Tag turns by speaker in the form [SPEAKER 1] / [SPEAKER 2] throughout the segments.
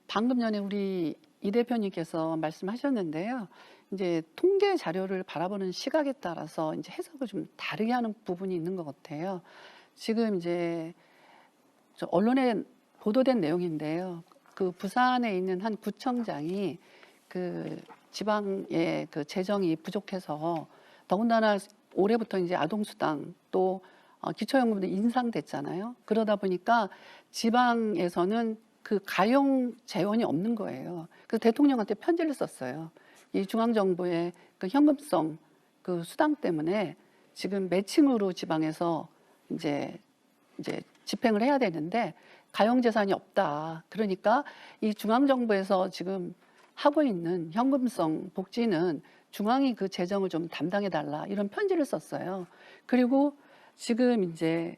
[SPEAKER 1] 방금 전에 우리 이 대표님께서 말씀하셨는데요. 이제 통계 자료를 바라보는 시각에 따라서 이제 해석을 좀 다르게 하는 부분이 있는 것 같아요. 지금 이제 언론에 보도된 내용인데요. 그 부산에 있는 한 구청장이 그 지방의 그 재정이 부족해서 더군다나 올해부터 이제 아동수당 또 기초연금도 인상됐잖아요. 그러다 보니까 지방에서는 그 가용 재원이 없는 거예요. 그래서 대통령한테 편지를 썼어요. 이 중앙정부의 그 현금성 그 수당 때문에 지금 매칭으로 지방에서 이제 집행을 해야 되는데 가용 재산이 없다. 그러니까 이 중앙정부에서 지금 하고 있는 현금성 복지는 중앙이 그 재정을 좀 담당해 달라 이런 편지를 썼어요. 그리고 지금 이제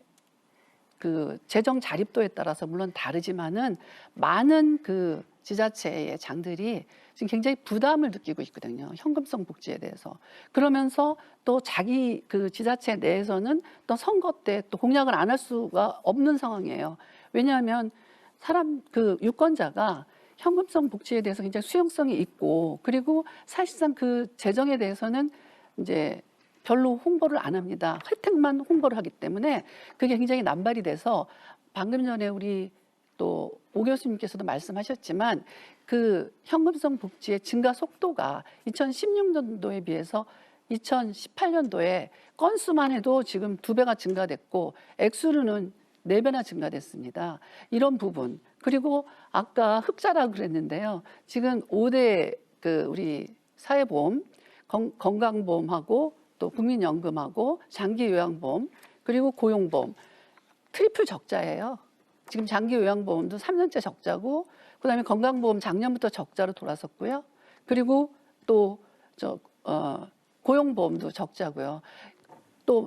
[SPEAKER 1] 그 재정 자립도에 따라서 물론 다르지만은 많은 그 지자체의 장들이 지금 굉장히 부담을 느끼고 있거든요. 현금성 복지에 대해서. 그러면서 또 자기 그 지자체 내에서는 또 선거 때 또 공약을 안 할 수가 없는 상황이에요. 왜냐하면 그 유권자가 현금성 복지에 대해서 굉장히 수용성이 있고 그리고 사실상 그 재정에 대해서는 이제 별로 홍보를 안 합니다. 혜택만 홍보를 하기 때문에 그게 굉장히 남발이 돼서 방금 전에 우리 또 오 교수님께서도 말씀하셨지만 그 현금성 복지의 증가 속도가 2016년도에 비해서 2018년도에 건수만 해도 지금 2배가 증가됐고 액수로는 4배나 증가됐습니다. 이런 부분. 그리고 아까 흑자라고 그랬는데요. 지금 5대 그 우리 사회보험, 건강보험하고 또 국민연금하고 장기요양보험 그리고 고용보험 트리플 적자예요. 지금 장기요양보험도 3년째 적자고 그다음에 건강보험 작년부터 적자로 돌아섰고요. 그리고 또 고용보험도 적자고요. 또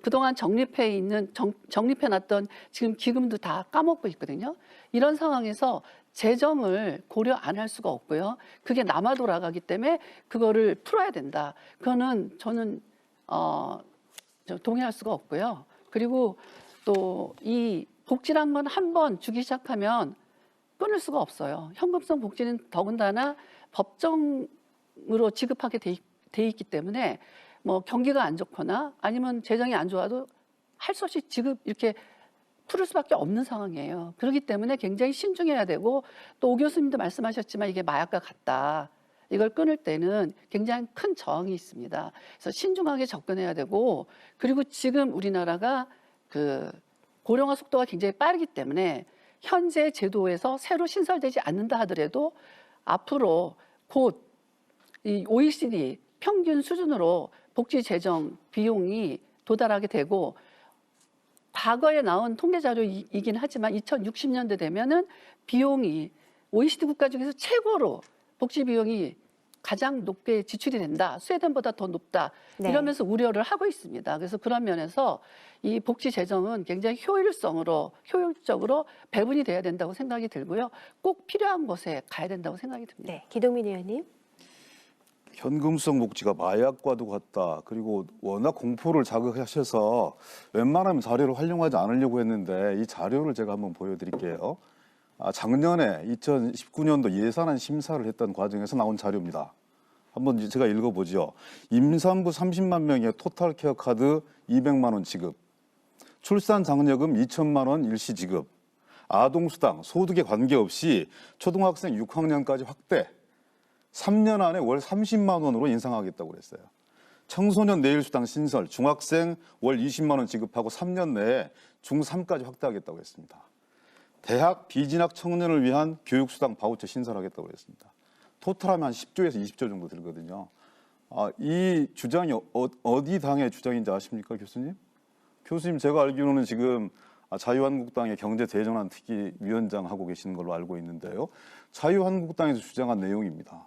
[SPEAKER 1] 그동안 적립해놨던 지금 기금도 다 까먹고 있거든요. 이런 상황에서 재정을 고려 안 할 수가 없고요. 그게 남아 돌아가기 때문에 그거를 풀어야 된다. 그거는 저는 동의할 수가 없고요. 그리고 또 이 복지란 건 한 번 주기 시작하면 끊을 수가 없어요. 현금성 복지는 더군다나 법정으로 지급하게 돼 있기 때문에 뭐 경기가 안 좋거나 아니면 재정이 안 좋아도 할 수 없이 지급 이렇게 풀을 수밖에 없는 상황이에요. 그렇기 때문에 굉장히 신중해야 되고 또 오 교수님도 말씀하셨지만 이게 마약과 같다. 이걸 끊을 때는 굉장히 큰 저항이 있습니다. 그래서 신중하게 접근해야 되고 그리고 지금 우리나라가 그 고령화 속도가 굉장히 빠르기 때문에 현재 제도에서 새로 신설되지 않는다 하더라도 앞으로 곧 이 OECD 평균 수준으로 복지 재정 비용이 도달하게 되고 과거에 나온 통계 자료이긴 하지만 2060년대 되면은 비용이 OECD 국가 중에서 최고로 복지 비용이 가장 높게 지출이 된다. 스웨덴보다 더 높다.
[SPEAKER 2] 네.
[SPEAKER 1] 이러면서 우려를 하고 있습니다. 그래서 그런 면에서 이 복지 재정은 굉장히 효율적으로 배분이 돼야 된다고 생각이 들고요. 꼭 필요한 곳에 가야 된다고 생각이 듭니다.
[SPEAKER 2] 네, 기동민 의원님.
[SPEAKER 3] 현금성 복지가 마약과도 같다. 그리고 워낙 공포를 자극하셔서 웬만하면 자료를 활용하지 않으려고 했는데 이 자료를 제가 한번 보여드릴게요. 작년에 2019년도 예산안 심사를 했던 과정에서 나온 자료입니다. 한번 제가 읽어보죠. 임산부 30만 명의 토탈 케어 카드 200만 원 지급, 출산 장려금 2천만 원 일시 지급, 아동수당 소득에 관계없이 초등학생 6학년까지 확대, 3년 안에 월 30만 원으로 인상하겠다고 그랬어요. 청소년 내일수당 신설, 중학생 월 20만 원 지급하고 3년 내에 중3까지 확대하겠다고 했습니다. 대학 비진학 청년을 위한 교육수당 바우처 신설하겠다고 했습니다. 토탈하면 한 10조에서 20조 정도 들거든요. 이 주장이 어디 당의 주장인지 아십니까, 교수님? 교수님, 제가 알기로는 지금 자유한국당의 경제대전환 특위위원장 하고 계시는 걸로 알고 있는데요. 자유한국당에서 주장한 내용입니다.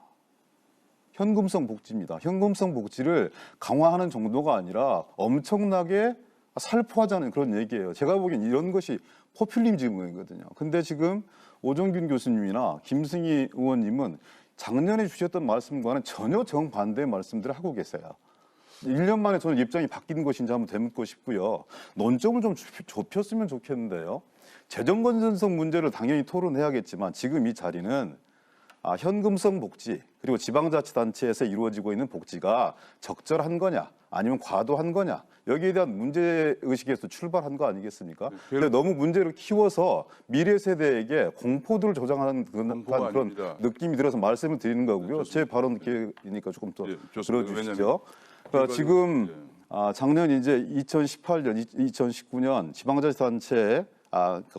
[SPEAKER 3] 현금성 복지입니다. 현금성 복지를 강화하는 정도가 아니라 엄청나게 살포하자는 그런 얘기예요. 제가 보기엔 이런 것이 포퓰리즘이거든요. 근데 지금 오정균 교수님이나 김승희 의원님은 작년에 주셨던 말씀과는 전혀 정반대의 말씀들을 하고 계세요. 1년 만에 저는 입장이 바뀐 것인지 한번 되묻고 싶고요. 논점을 좀 좁혔으면 좋겠는데요. 재정 건전성 문제를 당연히 토론해야겠지만 지금 이 자리는 현금성 복지 그리고 지방자치단체에서 이루어지고 있는 복지가 적절한 거냐 아니면 과도한 거냐 여기에 대한 문제의식에서 출발한 거 아니겠습니까? 근데 너무 문제를 키워서 미래 세대에게 공포들을 조장하는 그런 느낌이 들어서 말씀을 드리는 거고요. 제 발언 기회니까 조금 더 들어주시죠. 그러니까 지금 작년 이제 2018년, 2019년 지방자치단체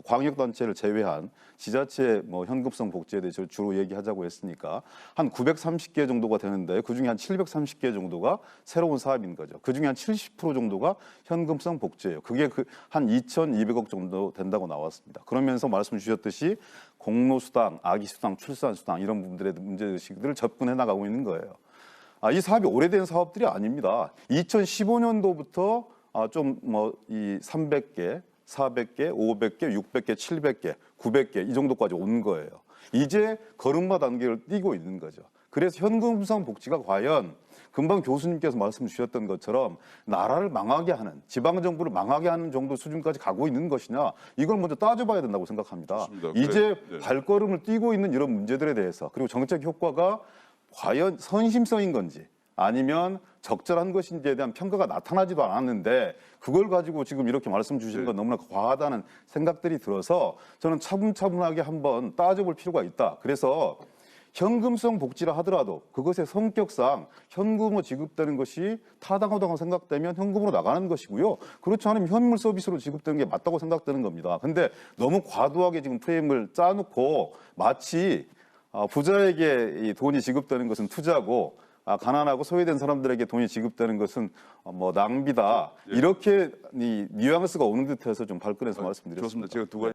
[SPEAKER 3] 광역단체를 제외한 지자체 뭐 현금성 복지에 대해서 주로 얘기하자고 했으니까 한 930개 정도가 되는데 그중에 한 730개 정도가 새로운 사업인 거죠. 그중에 한 70% 정도가 현금성 복지예요. 그게 한 2,200억 정도 된다고 나왔습니다. 그러면서 말씀 주셨듯이 공로수당, 아기수당, 출산수당 이런 부분들의 문제의식들을 접근해 나가고 있는 거예요. 이 사업이 오래된 사업들이 아닙니다. 2015년도부터 좀 뭐 이 300개 400개, 500개, 600개, 700개, 900개 이 정도까지 온 거예요. 이제 걸음마 단계를 띄고 있는 거죠. 그래서 현금성 복지가 과연 금방 교수님께서 말씀 주셨던 것처럼 나라를 망하게 하는, 지방정부를 망하게 하는 정도 수준까지 가고 있는 것이냐 이걸 먼저 따져봐야 된다고 생각합니다. 좋습니다. 이제 발걸음을 띄고 있는 이런 문제들에 대해서 그리고 정책 효과가 과연 선심성인 건지 아니면 적절한 것인지에 대한 평가가 나타나지도 않았는데 그걸 가지고 지금 이렇게 말씀 주시는 건 너무나 과하다는 생각들이 들어서 저는 차분차분하게 한번 따져볼 필요가 있다. 그래서 현금성 복지라 하더라도 그것의 성격상 현금으로 지급되는 것이 타당하다고 생각되면 현금으로 나가는 것이고요. 그렇지 않으면 현물 서비스로 지급되는 게 맞다고 생각되는 겁니다. 근데 너무 과도하게 지금 프레임을 짜놓고 마치 부자에게 이 돈이 지급되는 것은 투자고 가난하고 소외된 사람들에게 돈이 지급되는 것은 뭐 낭비다. 이렇게 이 뉘앙스가 오는 듯해서 좀 발끈해서 말씀드렸습니다.
[SPEAKER 2] 좋습니다. 제가 두 가지